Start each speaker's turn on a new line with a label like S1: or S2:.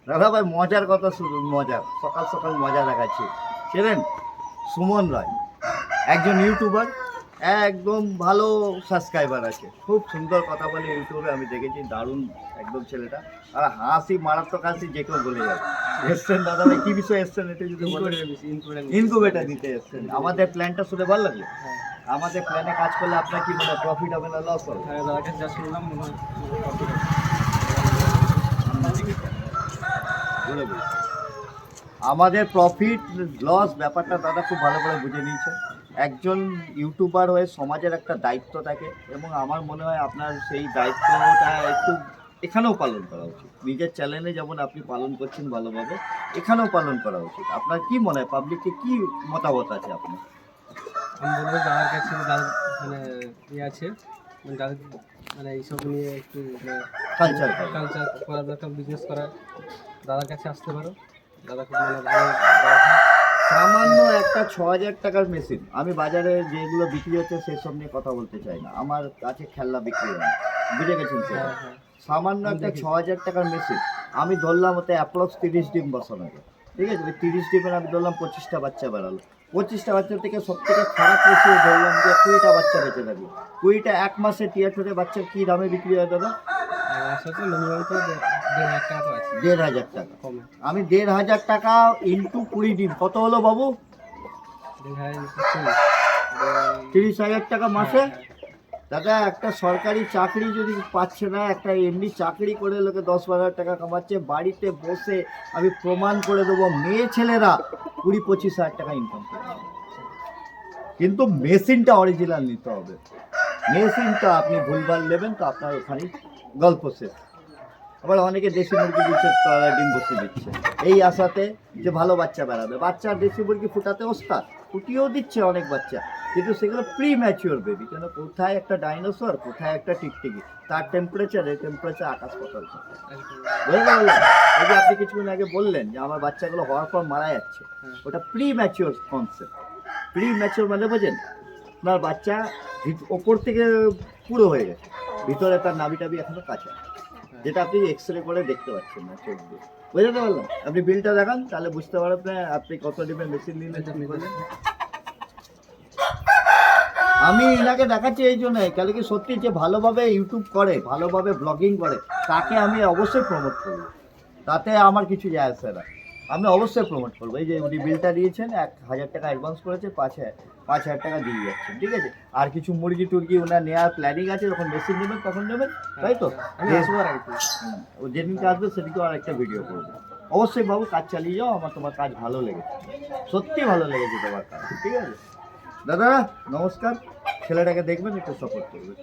S1: দাদা ভাই মজার কথা শুধু মজার, সকাল সকাল মজা দেখাচ্ছি। চেনেন সুমন রায়, একজন ইউটিউবার, একদম ভালো সাবস্ক্রাইবার আছে, খুব সুন্দর কথা বলে ইউটিউবে, আমি দেখেছি, দারুণ একদম ছেলেটা। আর হাসি, মারাত্মক হাসি, যে কেউ বলে যাবে। এসছেন দাদা ভাই, কী বিষয় এসছেন এটা যদি বলেন? ইনকুবেটার দিতে এসছেন। আমাদের প্ল্যানটা শুনে ভালো লাগলো। আমাদের প্ল্যানে কাজ করলে আপনার কি মনে হয়, প্রফিট হবে না লস হবে?
S2: যা শুনলাম মনে হয়
S1: বলে বলি, আমাদের প্রফিট লস ব্যাপারটা দাদা খুব ভালো করে বুঝে নিয়েছে। একজন ইউটিউবার হয়ে সমাজের একটা দায়িত্ব থাকে, এবং আমার মনে হয় আপনার সেই দায়িত্বটা একটু এখানেও পালন করা উচিত। নিজের চ্যানেলে যেমন আপনি পালন করছেন ভালোভাবে, এখানেও পালন করা উচিত। আপনার কি মনে হয়, পাবলিককে কি মতামত আছে আপনার?
S2: আমি বলবো যাদের কাছে মানে ইয়ে আছে, মানে যাদের মানে এইসব নিয়ে একটু
S1: কালচার
S2: কালচার করার দরকার, বিজনেস করার, দাদার কাছে আসতে পারো। দাদা খুব মানে ভালো ব্যবসা।
S1: সামান্য একটা 6,000 টাকার মেশিন, আমি বাজারে যেগুলো বিক্রি হচ্ছে সেসব নিয়ে কথা বলতে চাই না, আমার কাছে খেলনা বিক্রি হয় না, বুঝে গেছেন স্যার?
S2: হ্যাঁ হ্যাঁ
S1: সামান্য একটা 6,000 টাকার মেশিন, আমি ধরলাম ওতে অ্যাপ্রক্স 30 ডিম বসানো যায়, ঠিক আছে? ওই 30 ডিমের আমি ধরলাম 25টা বাচ্চা বেরালো। 25টা বাচ্চা থেকে সব থেকে খারাপ রেশিও ধরলাম যে 20টা বাচ্চা বেঁচে থাকলো। 20টা এক মাসে টিয়াটরে বাচ্চার কী দামে বিক্রি হয় দাদা?
S2: আমার সাথে মিনিমাম তো 1,500 টাকা তো আছে
S1: 1,500 টাকা।
S2: কমে।
S1: আমি 1,500 টাকা ইন্টু 20 ডিম কত হলো বাবু? 30,000 টাকা মাসে। দাদা একটা সরকারি চাকরি যদি পাচ্ছে না, একটা এমনি চাকরি করে লোকে 10-12 টাকা কামাচ্ছে, বাড়িতে বসে আমি প্রমাণ করে দেবো মেয়ে ছেলেরা 20-25 হাজার টাকা ইনকাম করে। কিন্তু মেশিনটা অরিজিনাল নিতে হবে। মেশিনটা আপনি ভুলভাল নেবেন তো আপনার ওখানেই গল্প শেষ। আবার অনেকে দেশি মুরগি দিচ্ছে, তারা ডিম বসে দিচ্ছে এই আশাতে যে ভালো বাচ্চা বেড়াবে। বাচ্চা দেশি মুরগি ফুটাতে ওস্তাদ, ফুটিয়েও দিচ্ছে অনেক বাচ্চা, কিন্তু সেগুলো প্রি ম্যাচিওর বেবি। কেন, কোথায় একটা ডাইনোসর, কোথায় একটা টিকটিকি, তার টেম্পারেচার আকাশ পাতাল। বুঝতে পারলেন? এই যে আপনি কিছুক্ষণ আগে বললেন যে আমার বাচ্চাগুলো হওয়ার পর মারা যাচ্ছে, ওটা pre mature concept. Pre mature মানে বোঝেন, আপনার বাচ্চা ওপর থেকে পুরো হয়ে গেছে, ভিতরে তার নাভি টাভি এখনো কাঁচা, যেটা আপনি এক্স রে করে দেখতে পাচ্ছেন না চোখ দিয়ে। বুঝতে পারলাম? আপনি বিলটা দেখান, তাহলে বুঝতে পারবেন আপনি কত ডিমের মেশিন নিলেন। আমি এনাকে দেখাচ্ছি এই জন্য, কেন কি সত্যি যে ভালোভাবে ইউটিউব করে, ভালোভাবে ব্লগিং করে, তাকে আমি অবশ্যই প্রমোট করবো, তাতে আমার কিছু যায় আসে না, আমি অবশ্যই প্রমোট করবো। এই যে উনি বিলটা দিয়েছেন, 1,000 টাকা অ্যাডভান্স করেছে, 5,000 টাকা দিয়ে যাচ্ছেন, ঠিক আছে? আর কিছু মুরগি টুরগি ওনার নেওয়ার প্ল্যানিং আছে, যখন মেশিন নেবেন তখন নেবেন, তাই তো? ও যেদিনকে আসবে সেদিনকে আর একটা ভিডিও করবো। অবশ্যই বাবু কাজ চালিয়ে যাও, আমার তোমার কাজ ভালো লেগেছে, সত্যি ভালো লেগেছে তোমার কাজ, ঠিক আছে? দাদা নমস্কার, ছেলেটাকে দেখবেন, একটু সাপোর্ট করবেন।